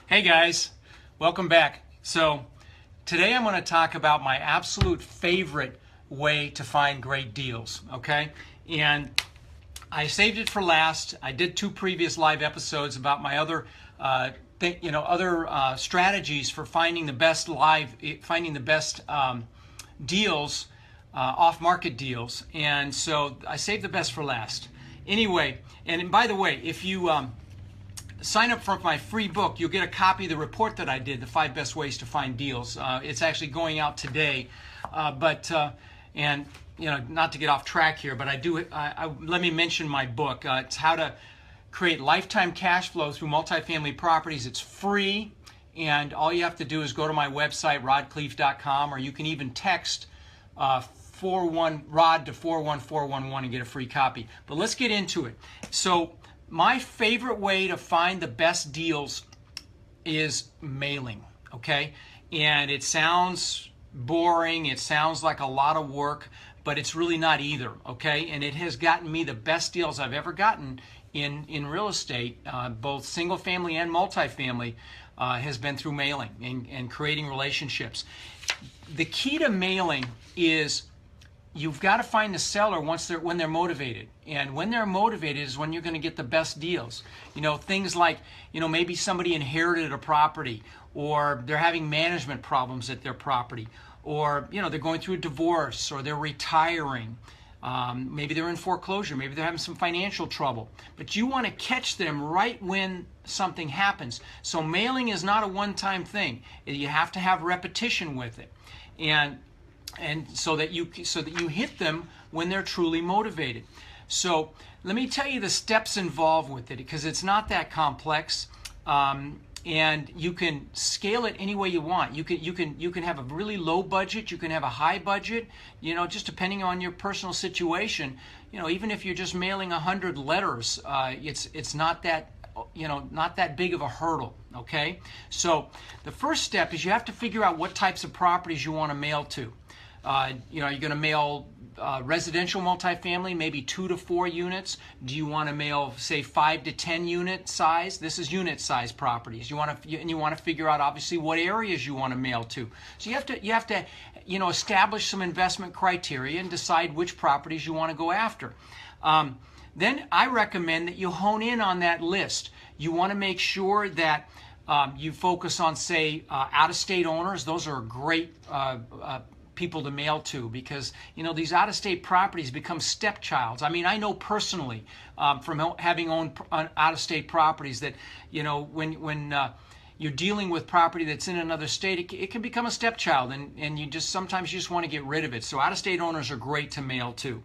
Hey guys, welcome back. So today I'm going to talk about my absolute favorite way to find great deals, okay? And I saved it for last. I did two previous live episodes about my other strategies for finding the best deals, off-market deals. And so I saved the best for last. Anyway, and by the way, if you sign up for my free book, you'll get a copy of the report that I did, the 5 best ways to find deals. It's actually going out today, and not to get off track here, but let me mention my book. It's how to create lifetime cash flow through multifamily properties. It's free, and all you have to do is go to my website, rodkhleif.com, or you can even text ROD to 41411 and get a free copy. But let's get into it. So my favorite way to find the best deals is mailing, okay? And it sounds boring, it sounds like a lot of work, but it's really not either, okay? And it has gotten me the best deals I've ever gotten in real estate, both single family and multifamily, has been through mailing and creating relationships. The key to mailing is you've got to find the seller when they're motivated. And when they're motivated is when you're going to get the best deals. Things like, maybe somebody inherited a property, or they're having management problems at their property, or, they're going through a divorce, or they're retiring. Maybe they're in foreclosure, maybe they're having some financial trouble. But you want to catch them right when something happens. So mailing is not a one-time thing. You have to have repetition with it. And so that you hit them when they're truly motivated. So let me tell you the steps involved with it, because it's not that complex, and you can scale it any way you want. You can have a really low budget, you can have a high budget, just depending on your personal situation. Even if you're just mailing 100 letters, it's not that big of a hurdle. Okay, so the first step is you have to figure out what types of properties you want to mail to. You're going to mail residential multifamily, maybe 2 to 4 units. Do you want to mail, say, 5 to 10 unit size? This is unit size properties. You want to figure out obviously what areas you want to mail to. So you have to establish some investment criteria and decide which properties you want to go after. Then I recommend that you hone in on that list. You want to make sure that you focus on, say, out-of-state owners. Those are great people to mail to, because these out-of-state properties become stepchilds. I mean, I know personally from having owned out-of-state properties that when you're dealing with property that's in another state, it can become a stepchild, and sometimes you just want to get rid of it. So out-of-state owners are great to mail to.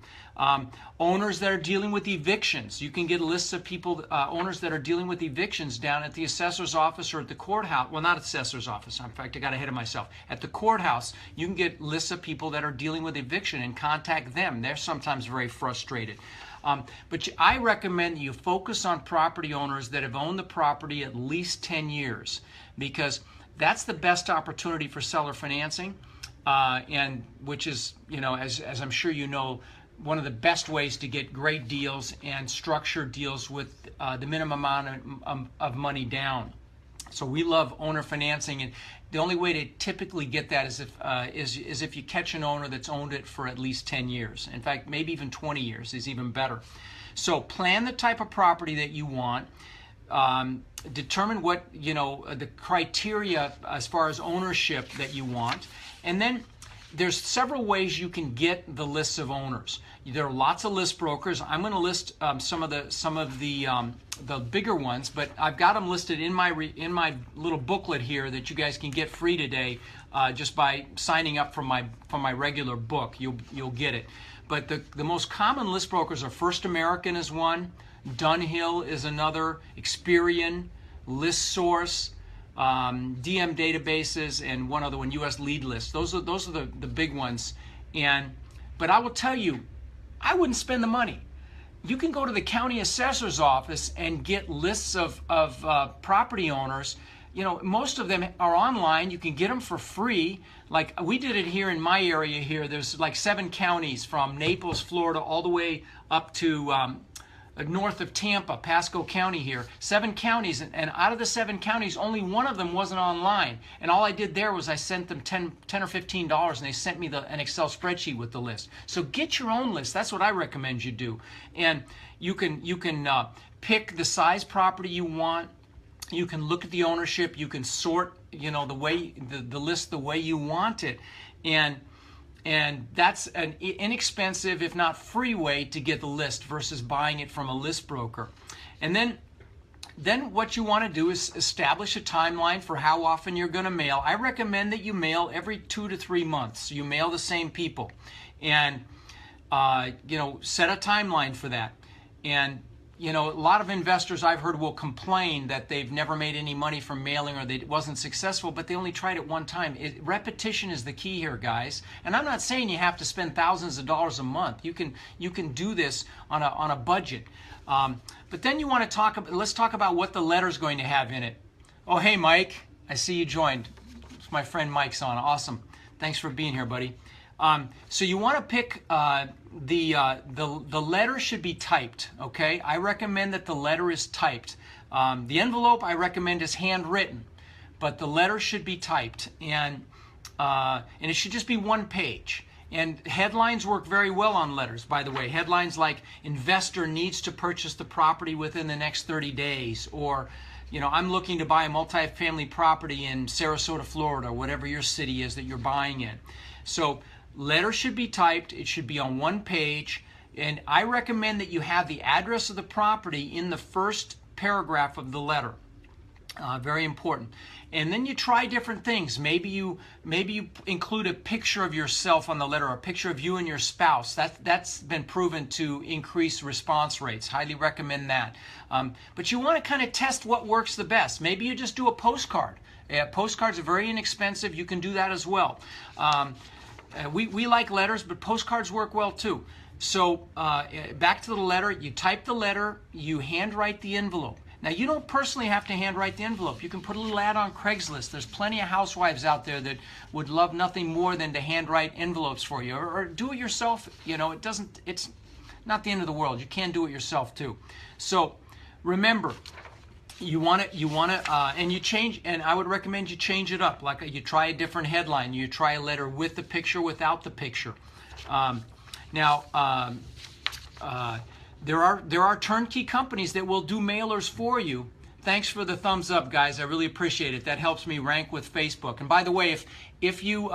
Owners that are dealing with evictions, you can get lists of people, owners that are dealing with evictions down at the assessor's office or at the courthouse. Well, not at the assessor's office. In fact, I got ahead of myself. At the courthouse, you can get lists of people that are dealing with eviction and contact them. They're sometimes very frustrated. But I recommend that you focus on property owners that have owned the property at least 10 years, because that's the best opportunity for seller financing, and which is, as I'm sure you know, one of the best ways to get great deals and structure deals with the minimum amount of money down. So we love owner financing, and the only way to typically get that is if you catch an owner that's owned it for at least 10 years. In fact, maybe even 20 years is even better. So plan the type of property that you want. Determine what the criteria as far as ownership that you want, and then there's several ways you can get the lists of owners. There are lots of list brokers. I'm going to list some of the bigger ones, but I've got them listed in my little booklet here that you guys can get free today, just by signing up for my regular book. You'll get it. But the most common list brokers are First American is one, Dunhill is another, Experian, ListSource, DM databases, and one other one, US Lead List. Those are the big ones. But I will tell you, I wouldn't spend the money. You can go to the county assessor's office and get lists of property owners. Most of them are online. You can get them for free. Like we did it here in my area here. There's like 7 counties from Naples, Florida, all the way up to north of Tampa, Pasco County here, 7 counties, and out of the 7 counties, only one of them wasn't online. And all I did there was I sent them $10 or $15, and they sent me an Excel spreadsheet with the list. So get your own list. That's what I recommend you do. And you can pick the size property you want. You can look at the ownership. You can sort, the way the list the way you want it, and that's an inexpensive, if not free, way to get the list versus buying it from a list broker. And then what you want to do is establish a timeline for how often you're going to mail. I recommend that you mail every 2 to 3 months. You mail the same people, and set a timeline for that. And a lot of investors I've heard will complain that they've never made any money from mailing, or it wasn't successful, but they only tried it one time. Repetition is the key here, guys. And I'm not saying you have to spend thousands of dollars a month. You can do this on a budget. But then you want to let's talk about what the letter's going to have in it. Oh, hey, Mike. I see you joined. It's my friend Mike's on. Awesome. Thanks for being here, buddy. So you want to pick the letter should be typed. Okay, I recommend that the letter is typed. The envelope I recommend is handwritten, but the letter should be typed, and it should just be 1 page. And headlines work very well on letters, by the way. Headlines like "Investor needs to purchase the property within the next 30 days," or "I'm looking to buy a multifamily property in Sarasota, Florida," whatever your city is that you're buying in. So letter should be typed. It should be on 1 page. And I recommend that you have the address of the property in the first paragraph of the letter. Very important. And then you try different things. Maybe you include a picture of yourself on the letter, or a picture of you and your spouse. That's been proven to increase response rates. Highly recommend that. But you want to kind of test what works the best. Maybe you just do a postcard. Postcards are very inexpensive. You can do that as well. We like letters, but postcards work well too. So back to the letter. You type the letter. You handwrite the envelope. Now, you don't personally have to handwrite the envelope. You can put a little ad on Craigslist. There's plenty of housewives out there that would love nothing more than to handwrite envelopes for you, or do it yourself. It's not the end of the world. You can do it yourself too. So remember, you want to, and you change, and I would recommend you change it up. Like you try a different headline. You try a letter with the picture, without the picture. There are turnkey companies that will do mailers for you. Thanks for the thumbs up, guys. I really appreciate it. That helps me rank with Facebook. And by the way, if you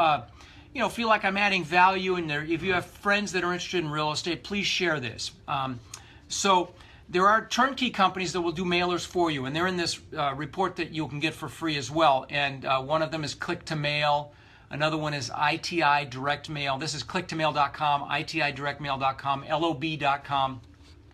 feel like I'm adding value, and if you have friends that are interested in real estate, please share this. So there are turnkey companies that will do mailers for you, and they're in this report that you can get for free as well. And one of them is Click to Mail. Another one is ITI Direct Mail. This is clicktomail.com, ITIDirectMail.com, LOB.com.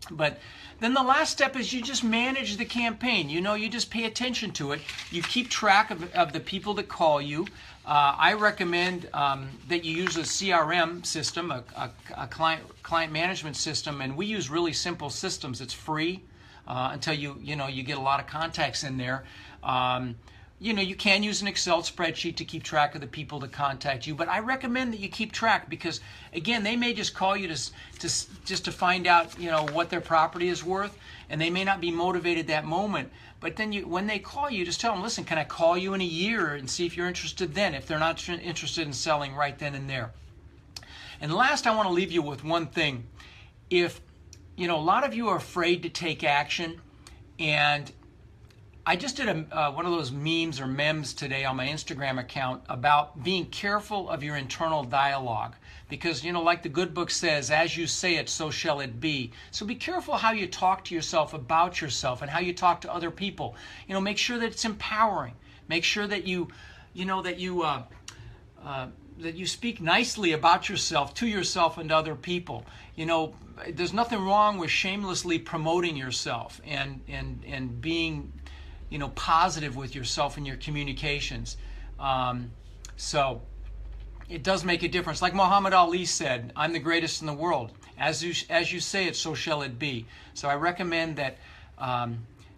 But then the last step is you just manage the campaign. You just pay attention to it. You keep track of the people that call you. I recommend that you use a CRM system, a client management system, and we use really simple systems. It's free until you get a lot of contacts in there. You can use an Excel spreadsheet to keep track of the people that contact you, but I recommend that you keep track because, again, they may just call you just to find out, what their property is worth, and they may not be motivated that moment. But then when they call you, just tell them, listen, can I call you in a year and see if you're interested then, if they're not interested in selling right then and there. And last, I want to leave you with one thing. If, a lot of you are afraid to take action, and I just did one of those memes or memes today on my Instagram account about being careful of your internal dialogue. Because, like the good book says, as you say it, so shall it be. So be careful how you talk to yourself about yourself and how you talk to other people. Make sure that it's empowering. Make sure that you speak nicely about yourself, to yourself and to other people. There's nothing wrong with shamelessly promoting yourself and being positive with yourself in your communications. So it does make a difference. Like Muhammad Ali said, I'm the greatest in the world. As you say it, so shall it be. So I recommend that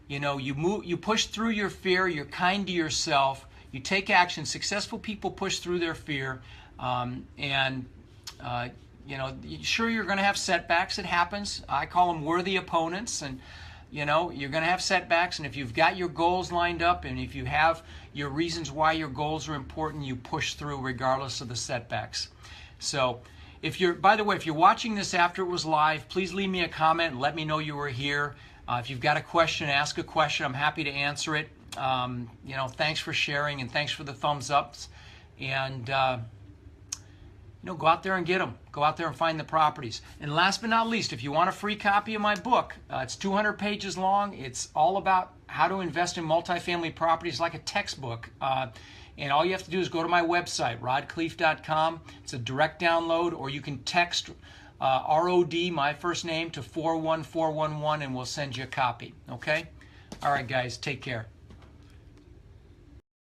you push through your fear, you're kind to yourself, you take action. Successful people push through their fear, and You know, sure, you're going to have setbacks. It happens. I call them worthy opponents, and you know, you're going to have setbacks. And if you've got your goals lined up, and if you have your reasons why your goals are important, you push through regardless of the setbacks. So, if you're, by the way, if you're watching this after it was live, please leave me a comment and let me know you were here. If you've got a question, ask a question. I'm happy to answer it. You know, thanks for sharing and thanks for the thumbs ups. And you know, go out there and get them. Go out there and find the properties. And last but not least, if you want a free copy of my book, it's 200 pages long. It's all about how to invest in multifamily properties, like a textbook. And all you have to do is go to my website, rodkhleif.com. It's a direct download, or you can text ROD, my first name, to 41411, and we'll send you a copy. Okay? All right, guys, take care.